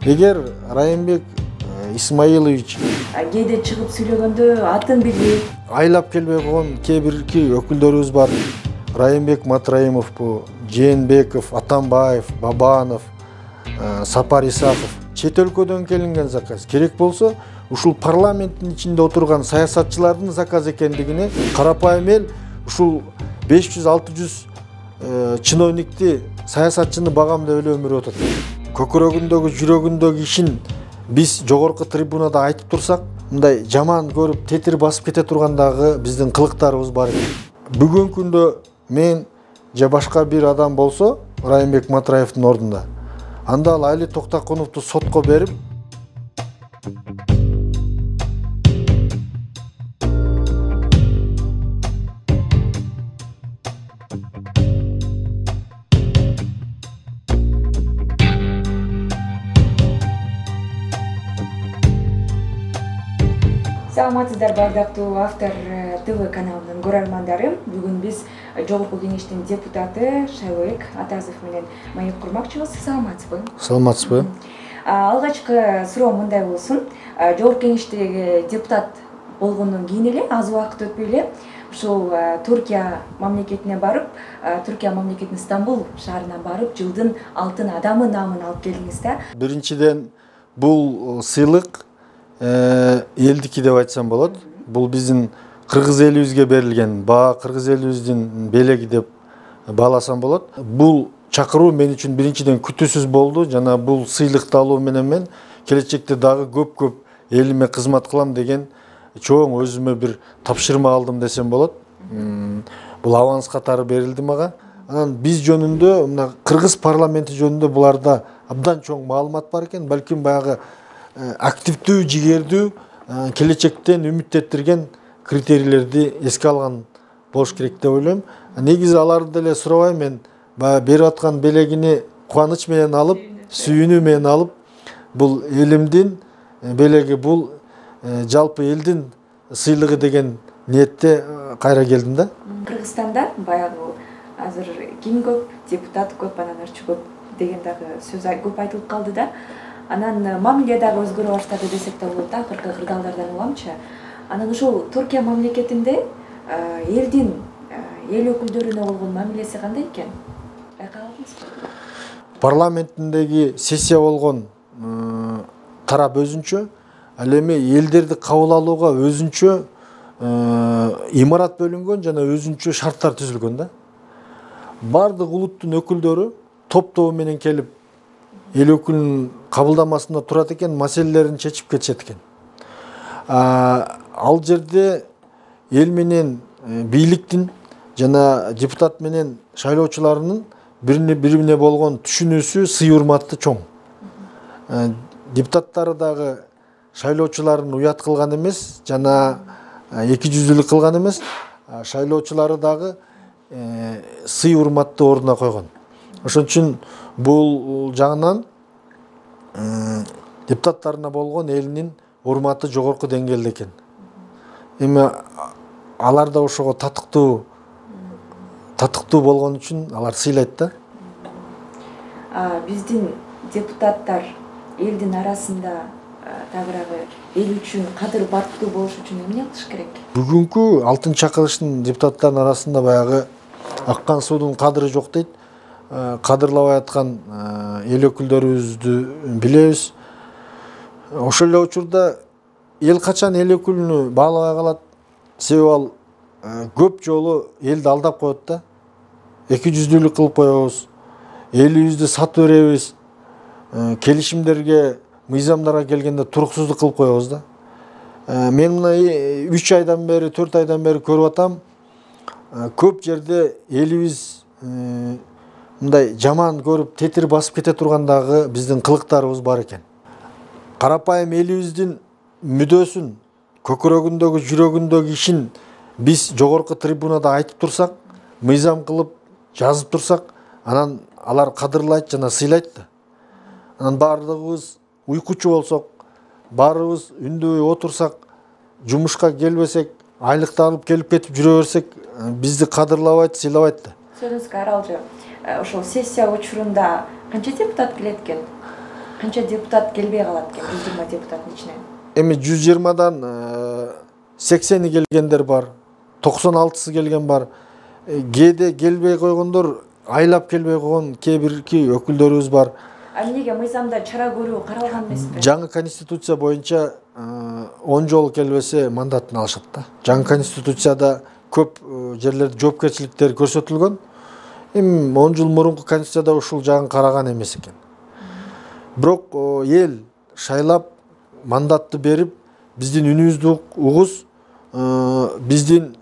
Эгер Райымбек Исмаилович кээде чыгып сүйлөгөндө атын билип айлап келбей койгон кээ бирки өкүлдөрүбүз бар. Райымбек Матраимов, Жээнбеков, Атамбаев, Бабанов, Сапар Исаков. Чет өлкөдөн келинген заказ. Керек болсо ушул парламенттин ичинде отурган саясатчылардын заказ экендигине карапайым эл ушул 500-600 чиновникти, саясатчыны багамдап эле өмүр өтөт. Көкүрөгүндөгү, жүрөгүндөгү ишин биз жогорку трибунада айтып турсак, мындай жаман көрүп тетир басып кете тургандагы биздин кылыктарыбыз бар экен. Бүгүнкү күндө мен же башка бир адам болсо, Райымбек Матраевдин ордунда, анда ал Али Токтокуновду сотко берип, Саламатсыздар бардактуу Автор ТВ каналынын көрөрмандары. Бүгүн биз Жогорку кеңештин депутаты Шайлообек Атазов менен маек курмакчыбыз. Саламатсызбы? Саламатсызбы? Алгачкы суроо мындай болсун. Жогорку кеңештеги депутат болгондон кийин эле аз убакыт өтпөй эле ушул Түркия мамлекетине барып, Түркия мамлекетинин Стамбул шаарына барып, жылдын алтын адамы наамын алып келдиңиз да. Биринчиден бул сыйлык элдики деп айтсам болот. Бул биздин кыргыз элибизге берилген баа, кыргыз элибиздин белеги деп бааласам болот. Бул чакыруу мен үчүн биринчиден күтүүсүз болду. Жана бул сыйлыкты алуу менен мен келечекте дагы көп элиме кызмат кылам деген чоң өзүмө бир тапшырма алдым десем болот. Бул аванс катары берилди мага. Анан биз жөнүндө, мына кыргыз парламенти жөнүндө буларда абдан чоң маалымат бар экен. Балким баягы активдүү, жигердүү, келечектен үмүттөттүргөн критерийлерди эске алган болуш керек деп ойлойм. Негизи аларды деле сурабайм, мен берип аткан белегини кубаныч менен алып, сүйүнүү менен алып, бул элимдин белеги, бул жалпы элдин сыйлыгы деген ниетте кайра келдим да. Кыргызстанда баягы азыр ким көп, депутат көп, анан ырчы көп деген дагы сөз көп айтылып калды да. Анан мамиле дагы өзгөрө баштады десек да болот да, акыркы кырдаалдардан уламчы. Анан ушул Түркия мамлекетинде элдин эл өкүлдөрүнө болгон мамилеси кандай экен? Байкадыңызбы? Парламенттиндеги сессия болгон тарап өзүнчө, ал эми элдерди кабыл алууга өзүнчө имарат бөлүнгөн жана өзүнчө шарттар түзүлгөн да. Бардык улуттун өкүлдөрү топ-тобу менен келип эл өкүлүнүн кабылдамасында турат экен, маселелерин чечип кетишет экен. Ал жерде эл менен бийликтин жана депутат менен шайлоочуларынын бири-бирине болгон түшүнүүсү, сый урматы чоң. Депутаттары дагы шайлоочуларын уят кылган эмес, жана эки жүздүүлүк кылган эмес, шайлоочулары дагы сый урматты ордуна койгон. Ошон үчүн бул жагынан депутаттарына болгон элинин урматы жогорку деңгээлде экен. Эми алар да ошого татыктуу болгон үчүн алар сыйлайт да. Биздин депутаттар элдин арасында тагыраагы эл үчүн кадыр баттуу болуш үчүн эмне кылыш керек? Бүгүнкү алтын чакырыштын депутаттарынын арасында баягы аккан суудун кадыры жок дейт. Кадырлабай аткан эл өкүлдөрүбүздү билебиз. Ошол эле учурда эл качан эл өкүлүнү баалабай калат? Себеби ал көп жолу элди алдап коет да. Эки жүздүүлүк кылып коебуз, элибизди сатып беребиз, келишимдерге, мыйзамдарга келгенде туруксуздук кылып коебуз да. Мен мына 3 айдан бери, 4 айдан бери көрүп атам, көп жерде элибиз мындай жаман көрүп тетир басып кете тургандагы биздин кылыктарыбыз бар экен. Карапайым элибиздин мүдөөсүн, көкүрөгүндөгү, жүрөгүндөгү ишин биз жогорку трибунада айтып турсак, мыйзам кылып жазып турсак, анан алар кадырлайт жана сыйлайт да. Анан бардыгыбыз уйкучу болсок, баарыбыз үндөбөй отурсак, жумушка келбесек, айлыкты алып келип кетип жүрө берсек, бизди кадырлабайт, сыйлабайт да. Сөзүңүзгө аралжы. Ошол сессия учурунда канча депутат келет экен? Канча депутат келбей калат экен 120 депутаттын ичинен? Эми 120дан 80 келгендер бар, 96 келген бар. Кээде келбей койгондор, айлап келбей койгон кээ бирки өкүлдөрүбүз бар. Эмнеге мыйзамда чара көрүү каралган эмеспи? Жаңы конституция боюнча 10 жолу келбесе мандатын алышат да. Жаңы конституцияда көп жерлерде жоопкерчиликтер көрсөтүлгөн. Эми 10 жыл мурунку конституцияда ушул жагын караган эмес экен. Бирок эл шайлап мандатты берип, биздин үнүбүздү угуз, биздин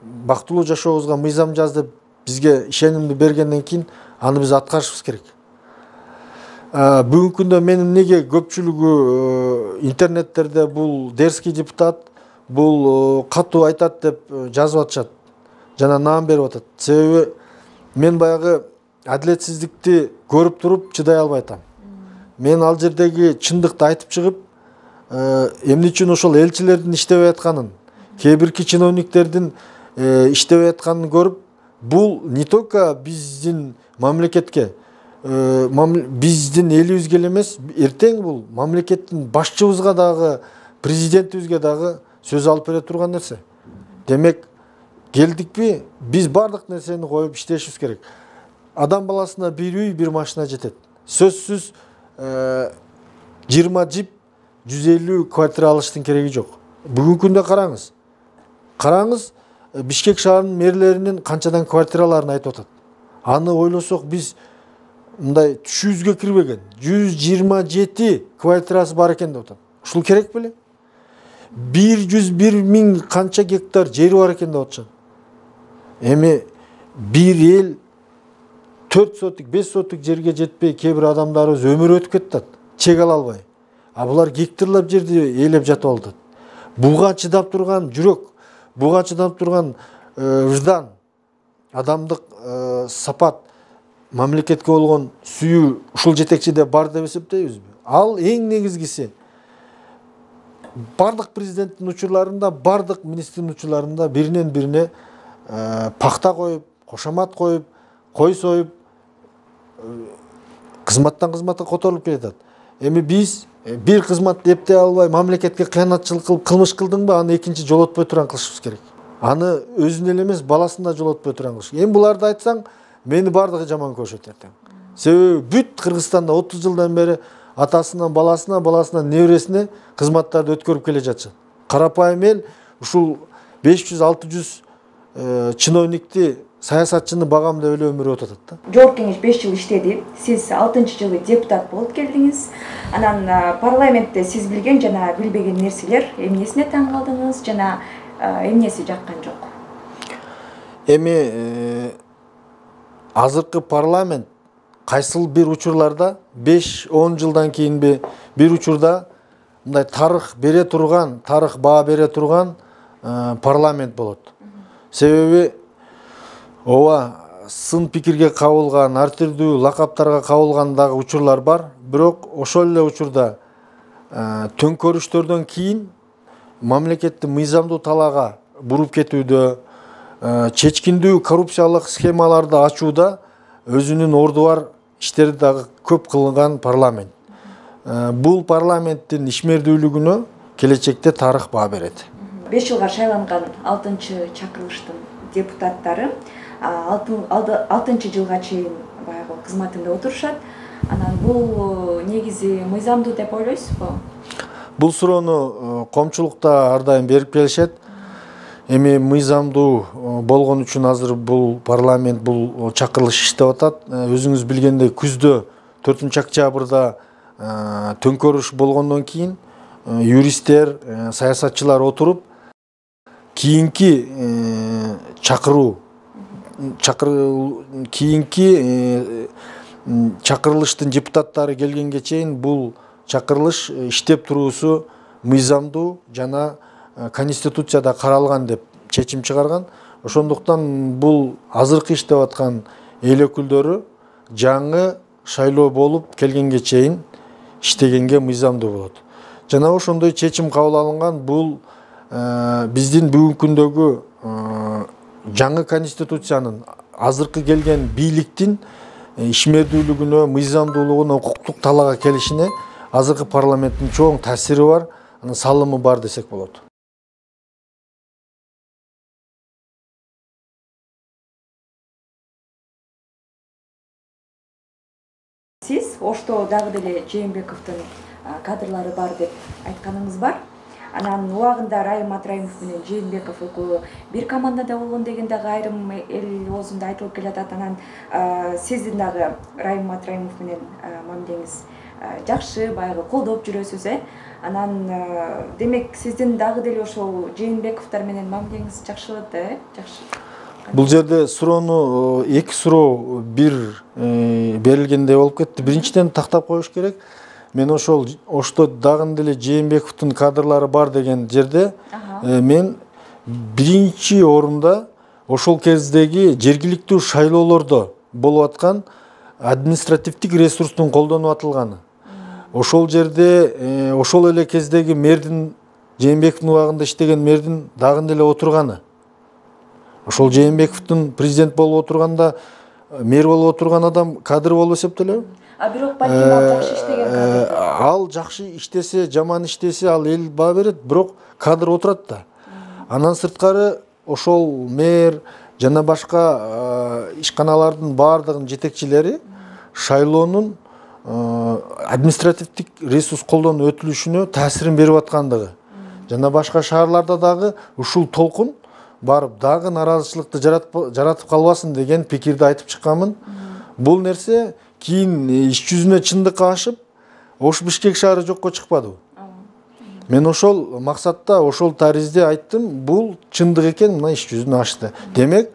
бактылуу жашообузга мыйзам жаз деп бизге ишенимди бергенден кийин аны биз аткарышыбыз керек. Бүгүнкү күндө мен эмнеге көпчүлүгү интернеттерде бул дерзкий депутат, бул катуу айтат деп жазып атышат, жана наам берип атат. Себеби мен баягы адилетсиздикти көрүп туруп чыдай албай атам. Мен ал жердеги чындыкты айтып чыгып, эмне үчүн ошол элчилердин иштебей атканын, кээ бирки чиновниктердин иштебей атканын көрүп, бул не только биздин мамлекетке, биздин элибизге эле эмес, эртең бул мамлекеттин башчыбызга дагы, президентибизге дагы сөз алып бере турган нерсе. Демек, келдикпи, биз бардык нерсени коюп иштешибиз керек. Адам баласына бир үй, бир машина жетет. Сөзсүз 20 жип, 150 квартира алыштын кереги жок. Бүгүнкү күндө караңыз. Караңыз, Бишкек шаарынын мэрлеринин канчадан квартираларын айтып атат. Аны ойлосок биз мындай түшүбүзгө кирбеген 127 квартирасы бар экен деп атат. Ушул керек беле? 101 миң канча гектар жери бар экен деп атышат. Эми бир эл 4 сотик, 5 сотик жерге жетпей кээ бир адамдарыбыз өмүрү өтүп кетет, чек ала албай. А булар гектарлап жерди ээлеп жатып алат. Буга чыдап турган жүрөк, буга чыдап турган выждан, адамдык сапат, мамлекетке болгон сүйүү ушул жетекчиде бар деп эсептейбизби? Ал эң негизгиси. Бардык президенттин учурларында, бардык министрдин учурларында биринен бирине пахта коюп, кошомат коюп, кой союп, кызматтан кызматка которулуп келатат. Эми биз бир кызматты эптей албай, мамлекетке кыянатчылык кылып, кылмыш кылдыңбы, аны экинчи жолотпой турган кылышыбыз керек. Аны өзүн эле эмес, баласын да жолотпой турган кылыш. Эми буларды айтсаң, мени бардыгы жаман көрүшөт эртең. Себеби бүт Кыргызстанда 30 жылдан бери атасынан баласына, баласынан небересине кызматтарды өткөрүп келе жатышат. Карапайым эл ушул 500-600 чиновникти, саясатчыны багам деп эле өмүрү өтүп атат да. Жогорку кеңеш 5 жыл иштеди. Сиз 6-жылы депутат болуп келдиңиз. Анан парламентте сиз билген жана билбеген нерселер эмнесине таң калдыңыз жана эмнеси жаккан жок? Эми азыркы парламент кайсыл бир учурларда 5-10 жылдан кийинби бир учурда мындай тарых бере турган, тарых баа бере турган парламент болот. Себеби ооба сын пикирге кабылган, ар түрдүү лакаптарга кабылган дагы учурлар бар, бирок ошол эле учурда төңкөрүштөрдөн кийин мамлекетти мыйзамдуу талаага буруп кетүүдө, чечкиндүү коррупциялык схемаларды ачууда өзүнүн орду бар иштерди дагы көп кылган парламент. Бул парламенттин ишмердүүлүгүнө келечекте тарых баа берет. 5 жылга шайланган 6-чакырылыштын депутаттары 6 жылга чейин баягы кызматында отурушат. Анан бул негизи мыйзамдуу деп ойлойсузбу? Бул суроону коомчулукта ар дайым берип келишет. Эми мыйзамдуу болгон үчүн азыр бул парламент, бул чакырылыш иштеп атат. Өзүңүз билгендей күздө 4-октябрда төңкөрүш болгондон кийин юристтер, саясатчылар отуруп кийинки чакырылыштын депутаттары келгенге чейин бул чакырылыш иштеп туруусу мыйзамдуу жана конституцияда каралган деп чечим чыгарган. Ошондуктан бул азыркы иштеп аткан эл өкүлдөрү жаңы шайлоо болуп келгенге чейин иштегенге мыйзамдуу болот. Жана ошондой чечим кабыл алынган. Бул биздин бүгүнкү күндөгү жаңы конституциянын азыркы келген бийликтин ишмердүүлүгүнө, мыйзамдуулугуна, укуктук талаага келишине азыркы парламенттин чоң таасири бар, анын салымы бар десек болот. Сиз Ошто дагы деле Жээнбековдун кадрлары бар деп айтканыңыз бар. Анан убагында Райым Матраимов менен Жээнбеков экөө бир командада болгон деген дагы айрым эл оозунда айтылып келатат. Анан сиздин дагы Райым Матраимов менен мамилеңиз жакшы, баягы колдоп жүрөсүз, Анан демек сиздин дагы деле ошол Жээнбековдор менен мамилеңиз жакшылап жакшы. Бул жерде суроону эки суроо бир берилгендей болуп кетти. Биринчиден тактап коюш керек. Мен ошол Ошто дагы деле Жээнбековдун кадрлары бар деген жерде мен биринчи орунда ошол кездеги жергиликтүү шайлоолордо болуп аткан административдик ресурстун колдонуп атылганы. Ошол жерде ошол эле кездеги мэрдин, Жээнбековдун убагында иштеген мэрдин дагы деле отурганы. Ошол Жээнбековдун президент болуп отурганда мэр болуп отурган адам кадр болуп эсептелеби? Бирок балким ал жакшы иштеген кадр. Ал жакшы иштесе, жаман иштесе, ал эл баа берет, бирок кадр отурат да. Андан сырткары ошол мэр жана башка ишканалардын баардыгынын жетекчилери шайлоонун административдик ресурс колдонуп өтүлүшүнө таасирин берип аткандыгы жана башка шаарларда дагы ушул толкун барып дагы наразычылыкты жаратып калбасын деген пикирди айтып чыкканмын. Бул нерсе кийин иш жүзүнө чындыкка ашып, Ош Бишкек шаары жокко чыкпадыбы? Мен ошол максатта, ошол таризде айттым, бул чындык экен, мына иш жүзүнө ашты. Демек,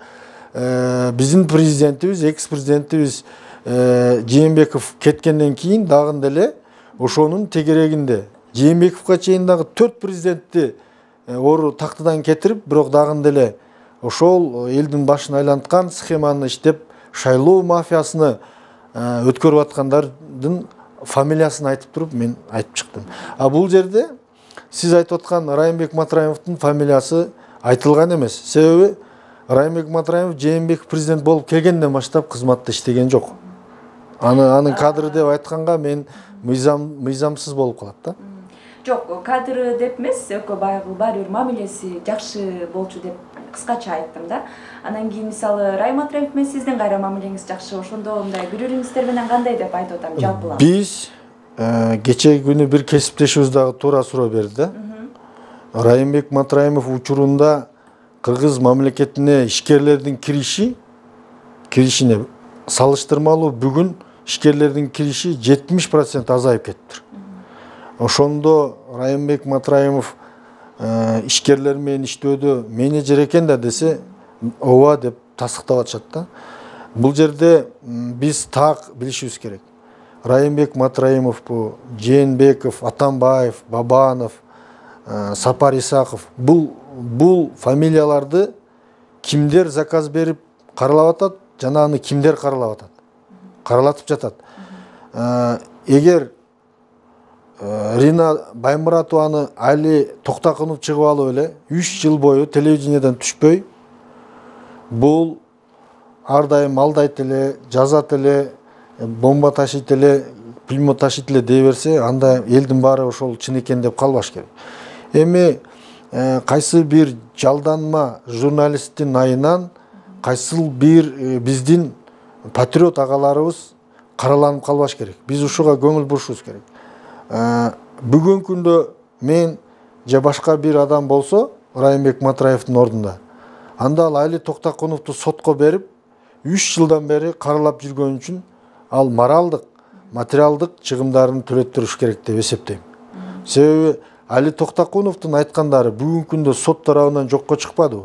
биздин президентибиз, экс-президентибиз Жээнбеков кеткенден кийин дагы деле ошонун тегерегинде Жээнбековго чейин дагы 4 президентти тактыдан кетирип, бирок дагы деле ошол элдин башын айланткан схеманы иштеп, шайлоо мафиясыны өткөрүп аткандардын фамилиясын айтып туруп мен айтып чыктым. Бул жерде сиз айтып аткан Райымбек Матраимовдун фамилиясы айтылган эмес. Себеби Райымбек Матраимов Жээнбеков президент болуп келгенден баштап кызматта иштеген жок. Анын кадры деп айтканга мен мыйзамсыз болуп калат да. Жок, кадры деп эмес, экөө баягы баары бир мамилеси жакшы болчу деп кыскача айттым да. Анан кийин мисалы Райым Матраимов менен сиздин кайра мамилеңиз жакшы, ошондо мындай көрөрүңүздөр менен кандай деп айтып атам жалпылап. Биз кечеги күнү бир кесиптешибиз дагы туура суроо берди да. Райымбек Матраимов учурунда Кыргыз мамлекетине ишкерлердин киришине салыштырмалуу бүгүн ишкерлердин кириши 70% азайып кетиптир. Ошондо Райымбек Матраимов ишкерлер менен иштөөдө менеджер экен да десе, ооба деп тастыктап атышат да. Бул жерде биз так билишибиз керек. Райымбек Матраимов, Жээнбеков, Атамбаев, Бабанов, Сапар Исаков, бул фамилияларды кимдер заказ берип каралап атат, жана аны кимдер каралап атат, каралатып жатат. Эгер Рина Баймуратованы Али Токтакунов чыгып алып эле 3 жыл бою телевидениеден түшпөй, бул ар дайым алдайт эле, жазат эле, бомба ташыйт эле, пулемет ташыйт эле дей берсе, анда элдин баары ошол чын экен деп калбаш керек. Эми кайсы бир жалданма журналисттин айынан кайсыл бир биздин патриот агаларыбыз караланып калбаш керек. Биз ушуга көңүл бурушубуз керек. Бүгүнкү күндө мен же башка бир адам болсо, Райымбек Матраевдин ордунда, анда ал Али Токтакуновду сотко берип, 3 жылдан бери каралап жүргөн үчүн ал моралдык, материалдык чыгымдарын төлөттүрүш керек деп эсептейм. Себеби Али Токтакуновдун айткандары бүгүнкү күндө сот тарабынан жокко чыкпадыбы?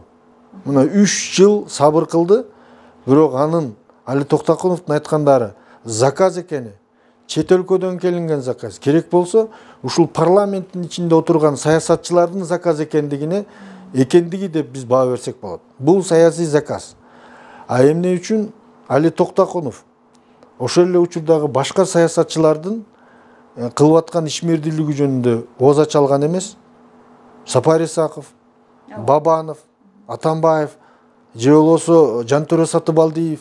Мына 3 жыл сабыр кылды, бирок анын Али Токтакуновдун айткандары заказ экени, чет өлкөдөн келинген заказ. Керек болсо, ушул парламенттин ичинде отурган саясатчылардын заказ экендиги деп биз баа берсек болот. Бул саясий заказ. Эмне үчүн Али Токтакунов ошол эле учурдагы башка саясатчылардын кылып аткан ишмердүүлүгү жөнүндө ооз ача алган эмес? Сапар Исаков, Бабанов, Атамбаев, же болбосо Жантөре Сатыбалдиев.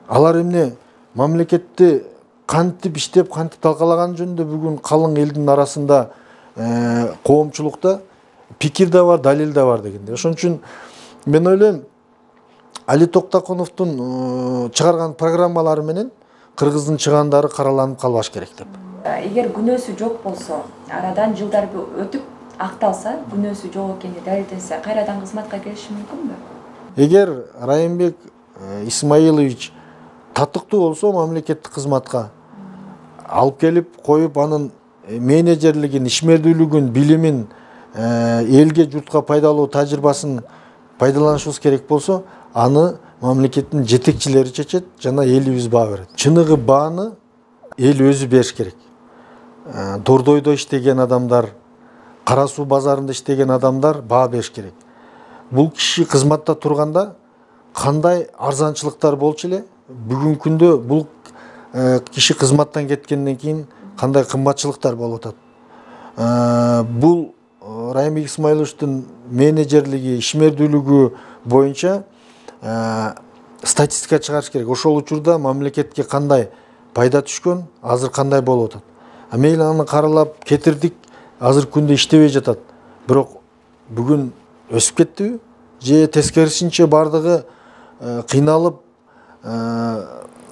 Алар эмне мамлекетти кантип иштеп, кантип талкалаган жөнүндө бүгүн калың элдин арасында коомчулукта пикир да бар, далил да бар дегенде. Ошон үчүн мен ойлойм, Али Токтакуновдун чыгарган программалары менен Кыргыздын чыгандары караланып калбаш керек деп. Эгер күнөөсү жок болсо, арадан жылдар өтүп акталса, күнөөсү жок экени далилденсе, кайрадан кызматка келиши мүмкүнбү? Эгер Райымбек Исмаилович татыктуу болсо, мамлекеттик кызматка алып келип коюп, анын менеджерлигин, ишмердүүлүгүн, билимин, элге, журтка пайдалуу тажрыйбасын пайдаланышыбыз керек болсо, аны мамлекеттин жетекчилери чечет жана элибиз баа берет. Чыныгы бааны эл өзү бериш керек. Дордойдо иштеген адамдар, Кара Суу базарында иштеген адамдар баа бериш керек. Бул киши кызматта турганда кандай арзанчылыктар болчу эле, бүгүнкү күндө бул киши кызматтан кеткенден кийин кандай кымбатчылыктар болуп атат. Бул Райымбек Исмаиловичтин менеджерлиги, ишмердүүлүгү боюнча статистика чыгарыш керек. Ошол учурда мамлекетке кандай пайда түшкөн, азыр кандай болуп атат. Мейли аны каралап кетирдик, азыр күндө иштебей жатат. Бирок бүгүн өсүп кеттиби? Же тескерисинче бардыгы кыйналып,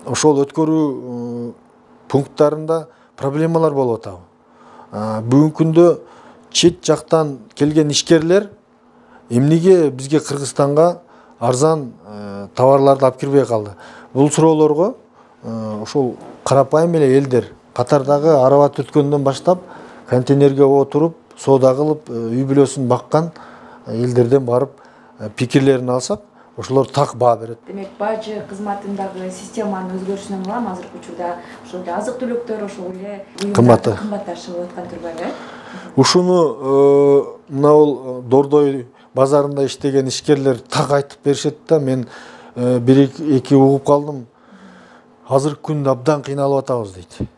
ошол өткөрүү пункттарында проблемалар болуп атабы? Бүгүнкү күндө чет жактан келген ишкерлер эмнеге бизге Кыргызстанга арзан товарларды алып кирбей калды? Бул суроолорго ошол карапайым эле элдер катардагы арабат өткөндөн баштап контейнерге отуруп, соода кылып, үй бүлөсүн баккан элдерден барып пикирлерин алсак, ошолор так баа берет. Демек, бажы кызматындагы системанын өзгөрүшүнөн улам азыркы учурда ошол азык-түлүктөр ошол эле кымбатташып аткан турбайбы? Ушуну мына Дордой базарында иштеген ишкерлер так айтып беришет да, мен бир-эки угуп калдым. Азыркы күндө абдан кыйналып атабыз дейт.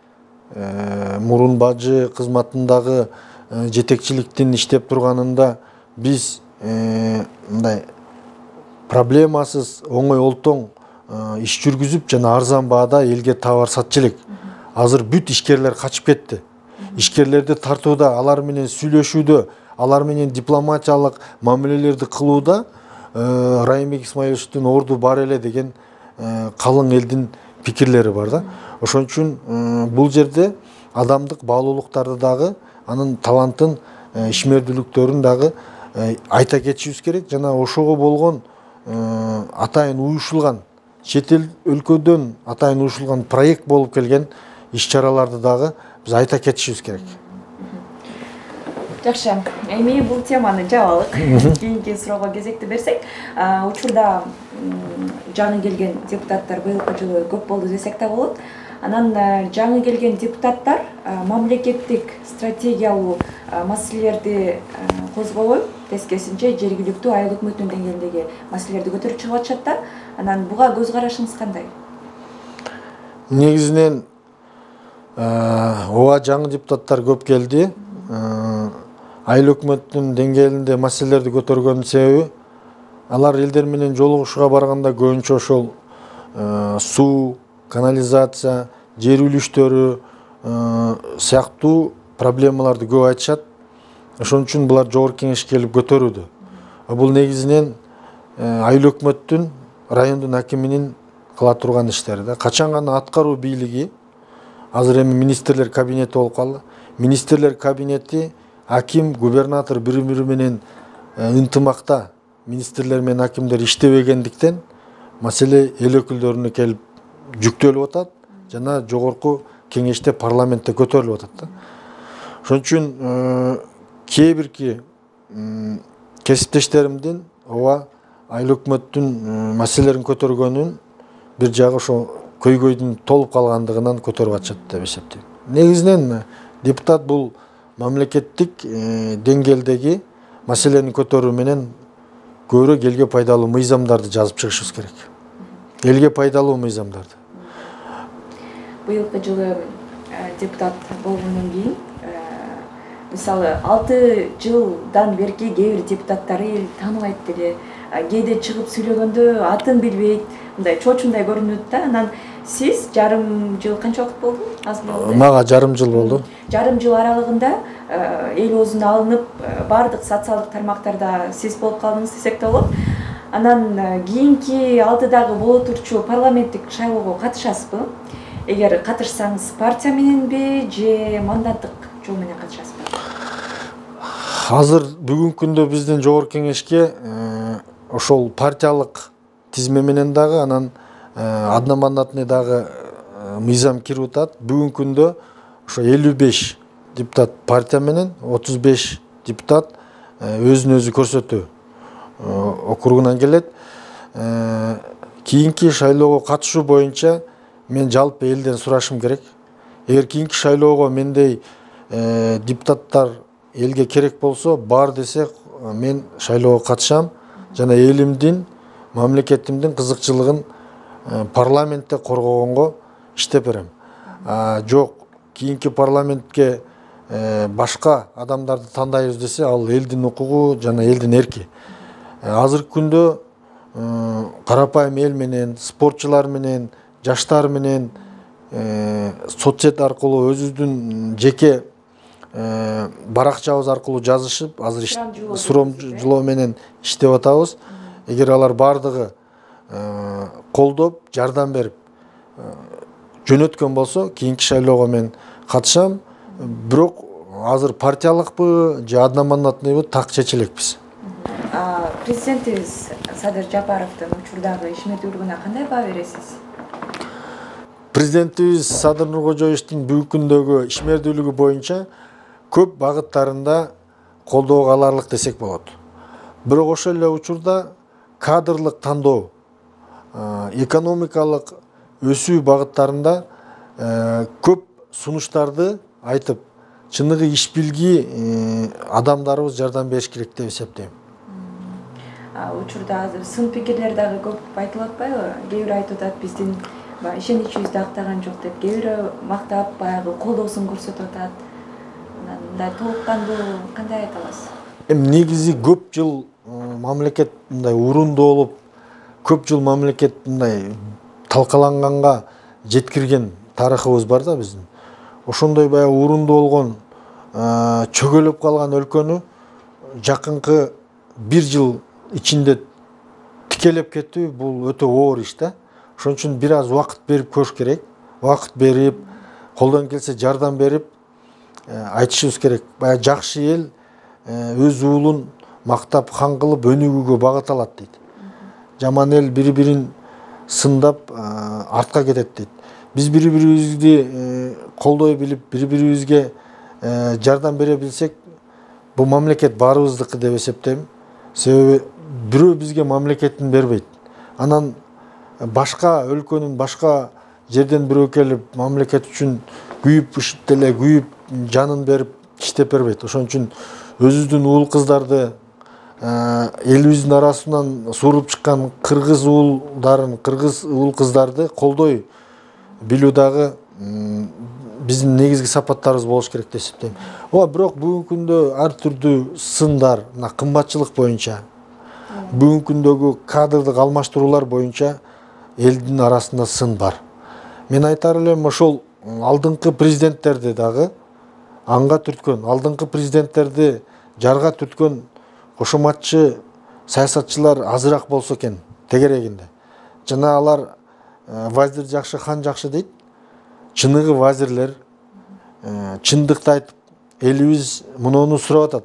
Мурун бажы кызматындагы жетекчиликтин иштеп турганында биз мындай проблемасыз, оңой олтоң иш жүргүзүп жана арзан баада элге товар сатчу элек. Азыр бүт ишкерлер качып кетти. Ишкерлерди тартууда, алар менен сүйлөшүүдө, алар менен дипломатиялык мамилелерди кылууда Райымбек Исмаиловичтин орду бар эле деген калың элдин пикирлери бар да. Ошон үчүн бул жерде адамдык баалуулуктарды дагы, анын талантын, ишмердүүлүктөрүн дагы айта кетишибиз керек. Жана ошого болгон атайын уюшулган, чет эл өлкөдөн атайын уюшулган проект болуп келген иш-чараларды дагы биз айта кетишибиз керек. Жакшы, эми бул теманы жабалык. Кийинки суроого кезекти берсек, учурда жаңы келген депутаттар быйылкы жылы көп болду десек да болот. Анан жаңы келген депутаттар мамлекеттик стратегиялуу маселелерди козгобой, тескерисинче жергиликтүү айыл өкмөтүнүн деңгээлиндеги маселелерди көтөрүп чыгып атышат да. Анан буга көз карашыңыз кандай? Негизинен ооба жаңы депутаттар көп келди. Айыл өкмөтүнүн деңгээлинде маселелерди көтөргөнүн себеби алар элдер менен жолугушууга барганда көбүнчө ошол суу, канализация, жер үлүштөрү сыяктуу проблемаларды көп айтышат. Ошон үчүн булар жогорку кеңешке келип көтөрүүдө. Бул негизинен айыл өкмөттүн, райондун акиминин кыла турган иштери да. Качан гана аткаруу бийлиги, азыр эми министрлер кабинети болуп калды. Министрлер кабинети, аким, губернатор бири-бири менен ынтымакта, министрлер менен акимдер иштебегендиктен маселе эл өкүлдөрүнө келип жүктөлүп атат жана жогорку кеңеште, парламентте көтөрүлүп атат да. Ошон үчүн кээ-бирки кесиптештеримдин ооба айыл өкмөттүн маселелерин көтөргөнүн бир жагы ошо көйгөйдүн толуп калгандыгынан көтөрүп атышат деп эсептейм. Негизинен депутат бул мамлекеттик деңгээлдеги маселени көтөрүү менен көбүрөөк элге пайдалуу мыйзамдарды жазып чыгышыбыз керек. Элге пайдалуу мыйзамдарды. Быйылкы жылы депутат болгондон кийин мисалы 6 жылдан берки кээ бир депутаттары эл тааныбайт деле, кээде чыгып сүйлөгөндө атын билбейт, мындай чоочундай көрүнөт да. Анан Сиз жарым жыл канча убакыт болду? Аз болду. Мага жарым жыл болду. Жарым жыл аралыгында эл оозуна алынып, бардык социалдык тармактарда сиз болуп калдыңыз десек да болот. Анан кийинки алдыдагы боло турчу парламенттик шайлоого катышасызбы? Эгер катышсаңыз, партия мененби же мандаттык жол менен катышасызбы? Азыр бүгүнкү күндө биздин жогорку кеңешке ошол партиялык тизме менен дагы, анан одномандатный дагы мыйзам кирип атат. Бүгүнкү күндө ошо 55 депутат партия менен, 35 депутат өзүн өзү көрсөтүү округунан келет. Кийинки шайлоого катышуу боюнча мен жалпы элден сурашым керек. Эгер кийинки шайлоого мендей депутаттар элге керек болсо, бар десе, мен шайлоого катышам жана элимдин, мамлекетимдин кызыкчылыгын парламентте коргогонго иштеп берем. Жок, кийинки парламентке башка адамдарды тандайбыз десе, ал элдин укугу жана элдин эрки. Азыркы күндө карапайым эл менен, спортчулар менен, жаштар менен соцсет аркылуу өзүбүздүн жеке баракчабыз аркылуу жазышып, азыр сурамжылоо менен иштеп атабыз. Эгер алар бардыгы колдоп, жардам берип жөнөткөн болсо, кийинки шайлоого мен катышам. Бирок азыр партиялыкпы же одномандатныйбы так чечелекпиз. Президентибиз Садыр Жапаровдун учурдагы ишмердүүлүгүнө кандай баа бересиз? Президентибиз Садыр Нуркожоевичтин бүгүнкү күндөгү ишмердүүлүгү боюнча көп багыттарында колдоого аларлык десек болот. Бирок ошол эле учурда кадрлык тандоо, экономикалык өсүү багыттарында көп сунуштарды айтып, чыныгы иш билги адамдарыбыз жардам бериш керек деп эсептейм. Учурда азыр сын пикирлер дагы көп айтылып атпайбы? Кээ бирөө айтып атат, биздин ишеничибизди актаган жок деп, кээ бирөө мактап, баягы колдоосун көрсөтүп атат. Мындай толуккандуу кандай айта аласыз? Негизи көп жыл мамлекет мындай урунду болуп, көп жыл мамлекет мындай талкаланганга жеткирген тарыхыбыз бар да биздин. Ошондой баягы урунду болгон, чөгөлөп калган өлкөнү жакынкы 1 жыл ичинде тикелеп кетүү бул өтө оор иш да. Ошон үчүн бир аз убакыт берип көрүш керек. Убакыт берип, колдон келсе жардам берип айтышыбыз керек. Баягы жакшы эл өз уулун мактап, хан кылып өнүгүүгө багыт алат дейт. Жаман эл бири-бирин сындап артка кетет дейт. Биз бири-бирибизди колдой билип, бири-бирибизге жардам бере билсек, бул мамлекет баарыбыздыкы деп эсептейм. Себеби бирөө бизге мамлекетин бербейт. Анан башка өлкөнүн, башка жерден бирөө келип мамлекет үчүн күйүп, ушуп деле күйүп, жанын берип иштеп бербейт. Ошон үчүн өзүбүздүн уул кыздарды, элибиздин арасынан suurup чыккан кыргыз уулдарын, кыргыз уул кыздарды колдой билүү дагы биздин негизги сапаттарыбыз болуш керек деп эсептейм. Бирок бүгүнкү күндө ар түрдүү сындар, кымбатчылык боюнча, бүгүнкү күндөгү кадрдык алмаштыруулар боюнча элдин арасында сын бар. Мен айтар элем, ошол алдыңкы президенттерди дагы анга түрткөн, алдыңкы президенттерди жарга түрткөн кошоматчы саясатчылар азыраак болсо экен тегерегинде. Жана алар вазир жакшы, хан жакшы дейт. Чыныгы вазирлер чындыкты айтып, элибиз муну сурап атат.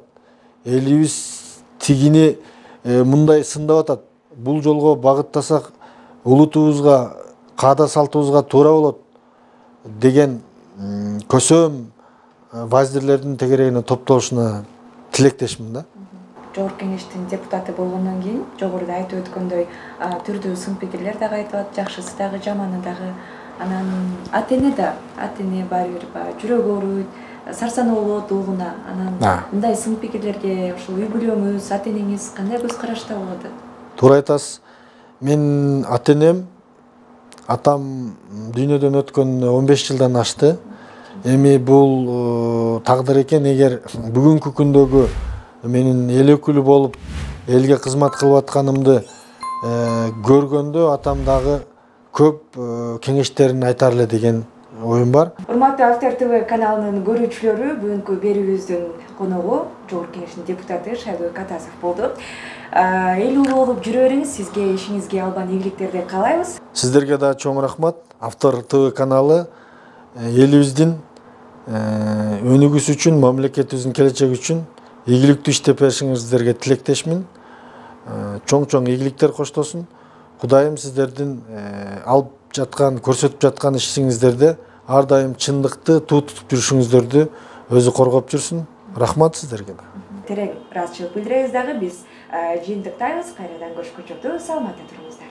Элибиз тигини мындай сындап атат. Бул жолго багыттасак улутубузга, каада салтыбызга туура болот деген көсөм вазирлердин тегерегине топтолушуна тилектешмин да. Жогорку кеңештин депутаты болгондон кийин жогоруда айтып өткөндөй түрдүү сын пикирлер дагы айтылат, жакшысы дагы, жаманы дагы. Анан ата-эне баары бир жүрөгү ооруйт, сарсануу болот уулуна. Анан мындай сын пикирлерге ошол үй бүлөңүз, ата-энеңиз кандай көз карашта болот? Туура айтасыз. Мен ата-энем, атам дүйнөдөн өткөн 15 жылдан ашты. Эми бул тагдыр экен, эгер бүгүнкү күндөгү менин эл өкүлү болуп, элге кызмат кылып атканымды көргөндө атам дагы көп кеңештерин айтар эле деген оюм бар. Урматтуу Автор ТВ каналынын көрүүчүлөрү, бүгүнкү берүүбүздүн коногу Жогорку Кеңештин депутаты Шайлообек Атасов болду. Эл улуу болуп жүрө бериңиз, сизге ишиңизге албан ийгиликтерди каалайбыз. Сиздерге да чоң рахмат. Автор ТВ каналы элибиздин өнүгүүсү үчүн, мамлекетибиздин келечеги үчүн ийгиликтүү иштеп беришиңиздерге тилектешмин. Чоң ийгиликтер коштосун. Кудайым сиздердин алып жаткан, көрсөтүп жаткан ишиңиздерде ар дайым чындыкты тутуп жүрүшүңүздөрдү өзү коргоп жүрсүн. Рахмат сиздерге. Терең ыраазычылык билдиребиз дагы. Биз жыйынтыктайбыз. Кайрадан көрүшкөнчө саламатта туруңуздар.